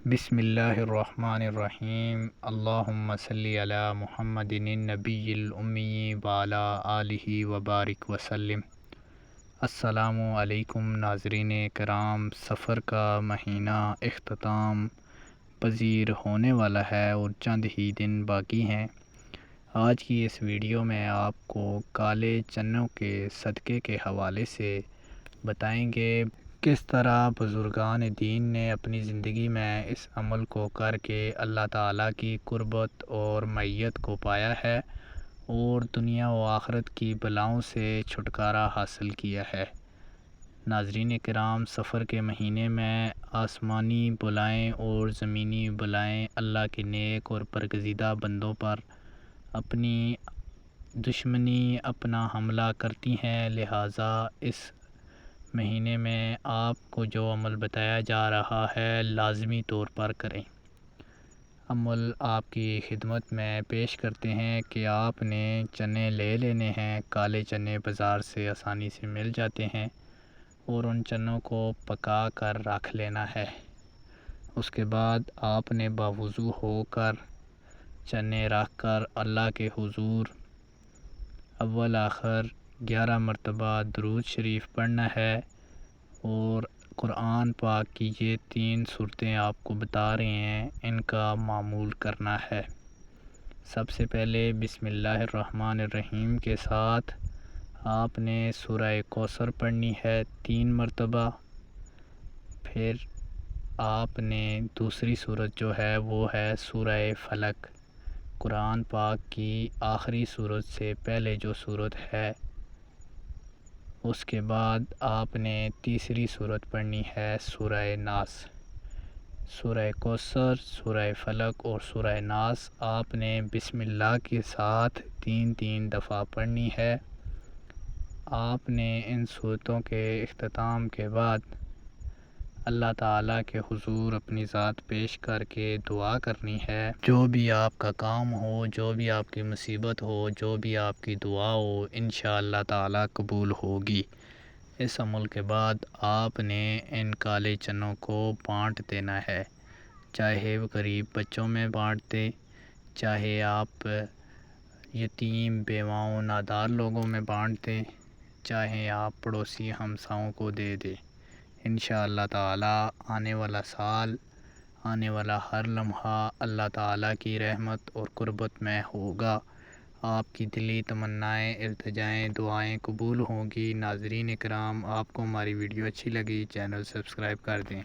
بسم اللہ الرحمن الرحیم۔ اللہم صلی علی محمد النبی الامی وعلی آلہ وبارک وسلم۔ السلام علیکم ناظرین کرام، سفر کا مہینہ اختتام پذیر ہونے والا ہے اور چند ہی دن باقی ہیں۔ آج کی اس ویڈیو میں آپ کو کالے چنوں کے صدقے کے حوالے سے بتائیں گے کس طرح بزرگان دین نے اپنی زندگی میں اس عمل کو کر کے اللہ تعالیٰ کی قربت اور معیت کو پایا ہے اور دنیا و آخرت کی بلاؤں سے چھٹکارا حاصل کیا ہے۔ ناظرین کرام، سفر کے مہینے میں آسمانی بلائیں اور زمینی بلائیں اللہ کے نیک اور برگزیدہ بندوں پر اپنی دشمنی اپنا حملہ کرتی ہیں، لہٰذا اس مہینے میں آپ کو جو عمل بتایا جا رہا ہے لازمی طور پر کریں۔ عمل آپ کی خدمت میں پیش کرتے ہیں کہ آپ نے چنے لے لینے ہیں۔ کالے چنے بازار سے آسانی سے مل جاتے ہیں اور ان چنوں کو پکا کر رکھ لینا ہے۔ اس کے بعد آپ نے باوضو ہو کر چنے رکھ کر اللہ کے حضور اول آخر 11 مرتبہ درود شریف پڑھنا ہے اور قرآن پاک کی یہ 3 صورتیں آپ کو بتا رہے ہیں، ان کا معمول کرنا ہے۔ سب سے پہلے بسم اللہ الرحمن الرحیم کے ساتھ آپ نے سورہ کوثر پڑھنی ہے 3 مرتبہ۔ پھر آپ نے دوسری صورت جو ہے وہ ہے سورہ فلق، قرآن پاک کی آخری صورت سے پہلے جو صورت ہے۔ اس کے بعد آپ نے تیسری صورت پڑھنی ہے سورہ ناس۔ سورہ کوثر، سورہ فلق اور سورہ ناس آپ نے بسم اللہ کے ساتھ 3 دفعہ پڑھنی ہے۔ آپ نے ان صورتوں کے اختتام کے بعد اللہ تعالیٰ کے حضور اپنی ذات پیش کر کے دعا کرنی ہے۔ جو بھی آپ کا کام ہو، جو بھی آپ کی مصیبت ہو، جو بھی آپ کی دعا ہو، انشاءاللہ تعالیٰ قبول ہوگی۔ اس عمل کے بعد آپ نے ان کالے چنوں کو بانٹ دینا ہے، چاہے وہ غریب بچوں میں بانٹ دیں، چاہے آپ یتیم بیواؤں نادار لوگوں میں بانٹ دیں، چاہے آپ پڑوسی ہمساؤں کو دے دیں۔ انشاءاللہ تعالیٰ آنے والا سال، آنے والا ہر لمحہ اللہ تعالیٰ کی رحمت اور قربت میں ہوگا۔ آپ کی دلی تمنائیں، التجائیں، دعائیں قبول ہوں گی۔ ناظرین کرام، آپ کو ہماری ویڈیو اچھی لگی، چینل سبسکرائب کر دیں۔